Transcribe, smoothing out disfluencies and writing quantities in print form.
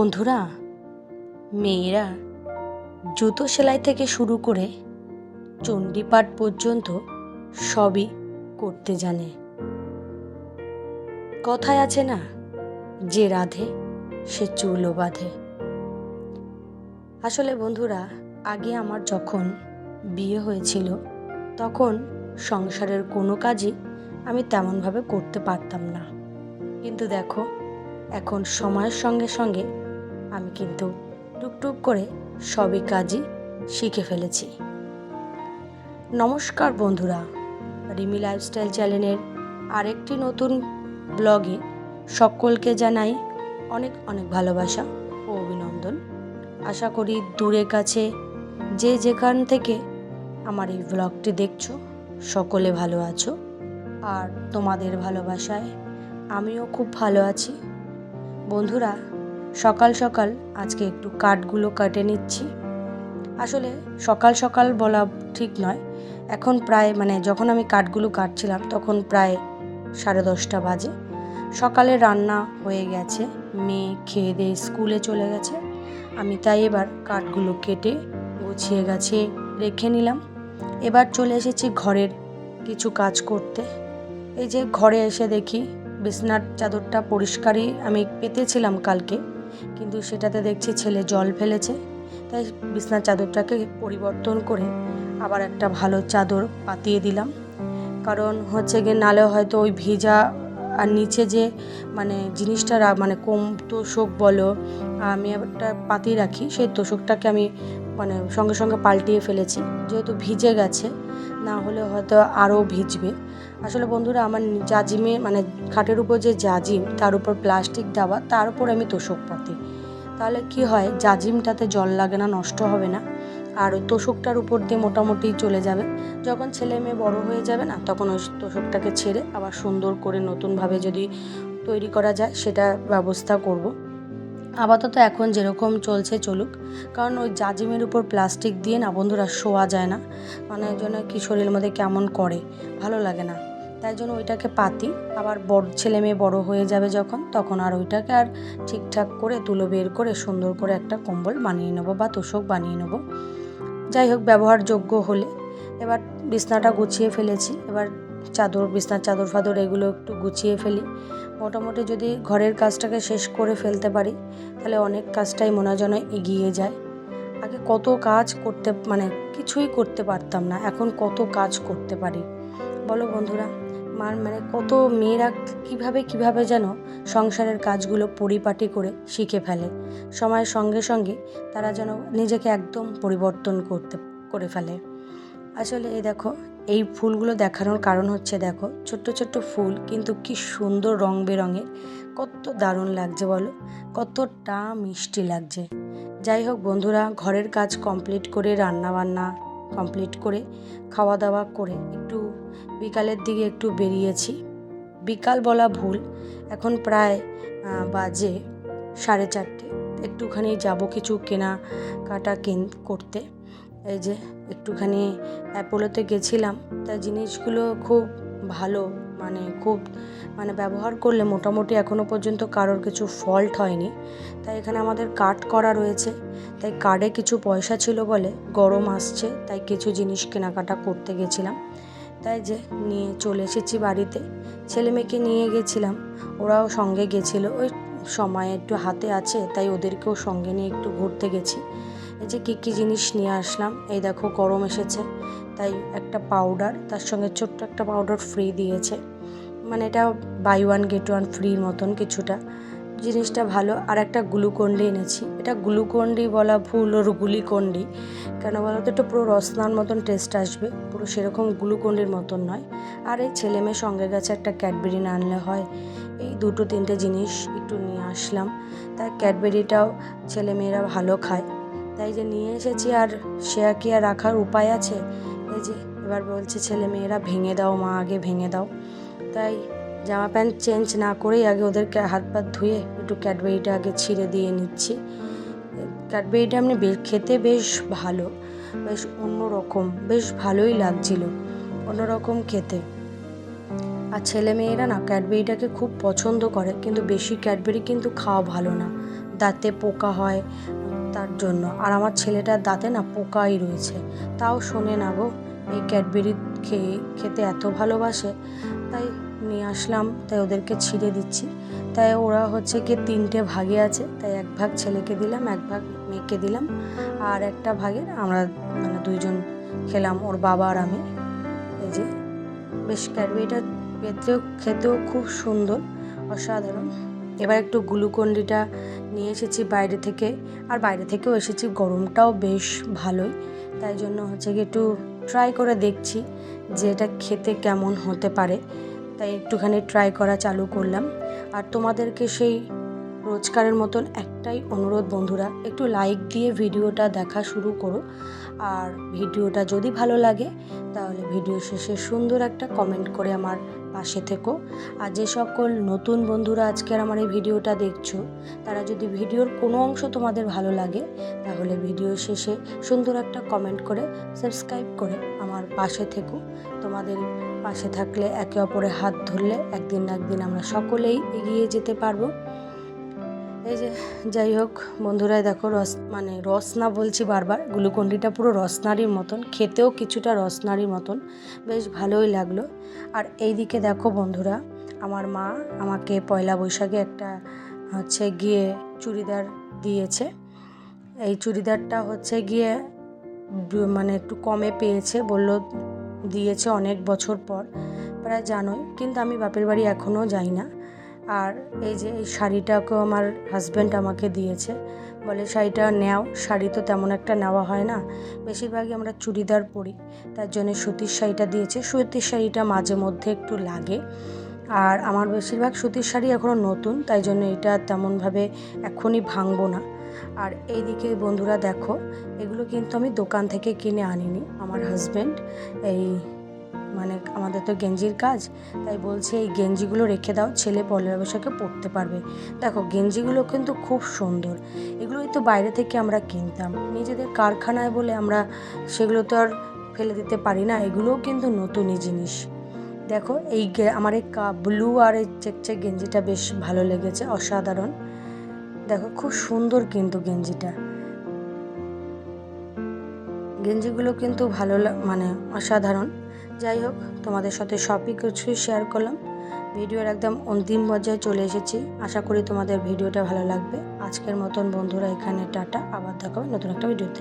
বন্ধুরা, মেয়েরা জুতো সেলাই থেকে শুরু করে চণ্ডীপাঠ পর্যন্ত সবই করতে জানে। কথায় আছে না, যে রাধে সে চুলও বাঁধে। আসলে বন্ধুরা, আগে আমার যখন বিয়ে হয়েছিল তখন সংসারের কোনো কাজই আমি তেমনভাবে করতে পারতাম না। কিন্তু দেখো, এখন সময়ের সঙ্গে সঙ্গে আমি কিন্তু টুকটুক করে সবই কাজই শিখে ফেলেছি। নমস্কার বন্ধুরা, রিমি লাইফস্টাইল চ্যানেলের আরেকটি নতুন ব্লগে সকলকে জানাই অনেক অনেক ভালোবাসা ও অভিনন্দন। আশা করি দূরে কাছে যে যেখান থেকে আমার এই ব্লগটি দেখছো সকলে ভালো আছো, আর তোমাদের ভালোবাসায় আমিও খুব ভালো আছি। বন্ধুরা, সকাল সকাল আজকে একটু কাঠগুলো কেটে নিচ্ছি। আসলে সকাল সকাল বলা ঠিক নয়, এখন প্রায় যখন আমি কাঠগুলো কাটছিলাম তখন প্রায় 10:30 বাজে। সকালে রান্না হয়ে গেছে, মেয়ে খেয়ে দিয়ে স্কুলে চলে গেছে। আমি তাই এবার কাঠগুলো কেটে গুছিয়ে গাছিয়ে রেখে নিলাম। এবার চলে এসেছি ঘরের কিছু কাজ করতে। এই যে ঘরে এসে দেখি বিছনার চাদরটা পরিষ্কারই আমি পেতেছিলাম কালকে, কিন্তু সেটাতে দেখছি ছেলে জল ফেলেছে। তাই বিছনার চাদরটাকে পরিবর্তন করে আবার একটা ভালো চাদর পাতিয়ে দিলাম। কারণ হচ্ছে গিয়ে নালে হয়তো ওই ভেজা আর নিচে যে জিনিসটা কম তোষক বলো, আমি একটা পাতিয়ে রাখি, সেই তোষকটাকে আমি সঙ্গে সঙ্গে পাল্টিয়ে ফেলেছি, যেহেতু ভিজে গেছে, না হলে হয়তো আরও ভিজবে। আসলে বন্ধুরা, আমার জাজিমে খাটের উপর যে জাজিম তার উপর প্লাস্টিক দেওয়া, তার উপর আমি তোষক পাতি। তাহলে কি হয়, জাজিমটাতে জল লাগে না, নষ্ট হবে না, আর ওই তোষকটার উপর দিয়ে মোটামুটি চলে যাবে। যখন ছেলে মেয়ে বড় হয়ে যাবে না, তখন ওই তোষকটাকে ছেড়ে আবার সুন্দর করে নতুনভাবে যদি তৈরি করা যায় সেটা ব্যবস্থা করব। আপাতত এখন যেরকম চলছে চলুক, কারণ ওই জাজিমের উপর প্লাস্টিক দিয়ে না বন্ধুরা শোয়া যায় না, জন্য কি শরীরের মধ্যে কেমন করে, ভালো লাগে না। তাই জন্য ওইটাকে পাতি, আবার ছেলে মেয়ে বড় হয়ে যাবে যখন, তখন আর ওইটাকে আর ঠিকঠাক করে তুলো বের করে সুন্দর করে একটা কম্বল বানিয়ে নেবো বা তোষক বানিয়ে নেবো। যাই হোক, ব্যবহারযোগ্য হলে। এবার বিছনাটা গুছিয়ে ফেলেছি, এবার বিছনার চাদর ফাদর এগুলো একটু গুছিয়ে ফেলি। মোটামুটি যদি ঘরের কাজটাকে শেষ করে ফেলতে পারি তাহলে অনেক কাজটাই মনে হয় যেন এগিয়ে যায়। আগে কত কাজ করতে কিছুই করতে পারতাম না, এখন কত কাজ করতে পারি বলো বন্ধুরা। কত মেয়েরা কিভাবে যেন সংসারের কাজগুলো পরিপাটি করে শিখে ফেলে। সময়ের সঙ্গে সঙ্গে তারা যেন নিজেকে একদম পরিবর্তন করে ফেলে। আসলে এই দেখো, এই ফুলগুলো দেখানোর কারণ হচ্ছে, দেখো ছোট্ট ছোট্ট ফুল, কিন্তু কি সুন্দর রং বেরঙের, কত দারুণ লাগছে বলো, কতটা মিষ্টি লাগছে। যাই হোক বন্ধুরা, ঘরের কাজ কমপ্লিট করে রান্না বান্না কমপ্লিট করে খাওয়া দাওয়া করে একটু বিকালের দিকে একটু বেরিয়েছি। বিকাল বলা ভুল, এখন প্রায় বাজে 4:30। একটুখানি যাব কিছু কেনাকাটা করতে। এই যে একটুখানি অ্যাপোলোতে গেছিলাম, তাই জিনিসগুলো খুব ভালো, খুব ব্যবহার করলে মোটামুটি এখনও পর্যন্ত কারোর কিছু ফল্ট হয়নি। তাই এখানে আমাদের কার্ড করা রয়েছে, তাই কার্ডে কিছু পয়সা ছিল বলে, গরম আসছে তাই কিছু জিনিস কেনাকাটা করতে গেছিলাম। তাই যে নিয়ে চলে এসেছি বাড়িতে। ছেলে মেয়েকে নিয়ে গেছিলাম, ওরাও সঙ্গে গেছিলো, ওই সময় একটু হাতে আছে তাই ওদেরকেও সঙ্গে নিয়ে একটু ঘুরতে গেছি। এই যে কী জিনিস নিয়ে আসলাম, এই দেখো গরম এসেছে তাই একটা পাউডার, তার সঙ্গে ছোট্ট একটা পাউডার ফ্রি দিয়েছে, এটা বাই ওয়ান গেট ওয়ান ফ্রির মতন কিছুটা, জিনিসটা ভালো। আর একটা গ্লুকন্ডি এনেছি, এটা গ্লুকন্ডি বলা ভুল, ওর গুলিকন্ডি কেন বলো তো, একটু পুরো রসনার মতন টেস্ট আসবে, পুরো সেরকম গ্লুকন্ডির মতন নয়। আর এই ছেলে মেয়ে সঙ্গে গেছে, একটা ক্যাডবেরি না আনলে হয়। এই 2-3টে জিনিস একটু নিয়ে আসলাম, তাই ক্যাডবেরিটাও ছেলে মেয়েরা ভালো খায়, তাই যে নিয়ে এসেছি। আর সে কি আর রাখার উপায় আছে, এই যে এবার বলছে ছেলে মেয়েরা ভেঙে দাও মা, আগে ভেঙে দাও। তাই জামা প্যান্ট চেঞ্জ না করেই আগে ওদেরকে হাত পা ধুয়ে একটু ক্যাডবেরিটা আগে ছিঁড়ে দিয়ে নিচ্ছি। ক্যাডবেরিটা খেতে বেশ ভালো, বেশ অন্যরকম, বেশ ভালোই লাগছিল, অন্যরকম খেতে। আর ছেলে মেয়েরা না ক্যাডবেরিটাকে খুব পছন্দ করে, কিন্তু বেশি ক্যাডবেরি কিন্তু খাওয়া ভালো না, দাঁতে পোকা হয় তার জন্য। আর আমার ছেলেটার দাঁতে না পোকাই রয়েছে, তাও শোনে না গো, এই ক্যাডবেরি খেতে এত ভালোবাসে। তাই নিয়ে আসলাম, তাই ওদেরকে ছিঁড়ে দিচ্ছি। তাই ওরা হচ্ছে কি 3টে ভাগে আছে, তাই 1 ভাগ ছেলেকে দিলাম, 1 ভাগ মেয়েকে দিলাম, আর একটা ভাগের আমরা মানে 2জন খেলাম, ওর বাবা আর আমি। এই যে বেশ ক্যাডবেরিটা খেতেও খুব সুন্দর, অসাধারণ। এবার একটু গ্লুকন্ডিটা নিয়ে এসেছি বাইরে থেকে, আর বাইরে থেকেও এসেছি, গরমটাও বেশ ভালোই, তাই জন্য হচ্ছে কি একটু ট্রাই করে দেখছি যে এটা খেতে কেমন হতে পারে। তাই একটুখানি ট্রাই করা চালু করলাম। আর তোমাদেরকে সেই রোজকারের মতন একটাই অনুরোধ বন্ধুরা, একটু লাইক দিয়ে ভিডিওটা দেখা শুরু করো। আর ভিডিওটা যদি ভালো লাগে তাহলে ভিডিও শেষে সুন্দর একটা কমেন্ট করে আমার পাশে থেকো। আর যে সকল নতুন বন্ধুরা আজকের আমার এই ভিডিওটা দেখছো, তারা যদি ভিডিওর কোনো অংশ তোমাদের ভালো লাগে তাহলে ভিডিও শেষে সুন্দর একটা কমেন্ট করে সাবস্ক্রাইব করে আমার পাশে থেকো। তোমাদের পাশে থাকলে, একে অপরের হাত ধরলে একদিন না একদিন আমরা সকলেই এগিয়ে যেতে পারবো। এই যে যাই হোক বন্ধুরা, দেখো রস না বলছি বারবার, গ্লুকন্ডিটা পুরো রসনারির মতন, খেতেও কিছুটা রসনারির মতন, বেশ ভালোই লাগলো। আর এইদিকে দেখো বন্ধুরা, আমার মা আমাকে পয়লা বৈশাখে একটা হচ্ছে গিয়ে চুড়িদার দিয়েছে। এই চুড়িদারটা হচ্ছে গিয়ে মানে একটু কমে পেয়েছে, বললো দিয়েছে অনেক বছর পর, প্রায় জানোই, কিন্তু আমি বাপের বাড়ি এখনও যাই না। আর এই যে এই শাড়িটাকেও আমার হাজব্যান্ড আমাকে দিয়েছে, বলে শাড়িটা নেও। শাড়ি তো তেমন একটা নেওয়া হয় না, বেশিরভাগই আমরা চুড়িদার পরি, তার জন্য সুতির শাড়িটা দিয়েছে। সুতির শাড়িটা মাঝে মধ্যে একটু লাগে, আর আমার বেশিরভাগ সুতির শাড়ি এখনও নতুন, তাই জন্য এটা তেমনভাবে এখনই ভাঙবো না। আর এইদিকে বন্ধুরা দেখো, এগুলো কিন্তু আমি দোকান থেকে কিনে আনিনি, আমার হাজব্যান্ড এই মানে আমাদের তো গেঞ্জির কাজ, তাই বলছে এই গেঞ্জিগুলো রেখে দাও, ছেলে পয়লা বৈশাখে পরতে পারবে। দেখো গেঞ্জিগুলো কিন্তু খুব সুন্দর, এগুলোই তো বাইরে থেকে আমরা কিনতাম, নিজেদের কারখানায় বলে আমরা সেগুলো তো আর ফেলে দিতে পারি না, এগুলোও কিন্তু নতুনই জিনিস। দেখো এই আমার এই ব্লু আর এই চেক গেঞ্জিটা বেশ ভালো লেগেছে, অসাধারণ। দেখো খুব সুন্দর কিন্তু গেঞ্জিগুলো কিন্তু ভালো মানে অসাধারণ। যাই হোক, তোমাদের সাথে সবই কিছুই শেয়ার করলাম। ভিডিওর একদম অন্তিম পর্যায়ে চলে এসেছি, আশা করি তোমাদের ভিডিওটা ভালো লাগবে। আজকের মতন বন্ধুরা এখানে টাটা, আবার দেখা হবে নতুন একটা ভিডিওতে।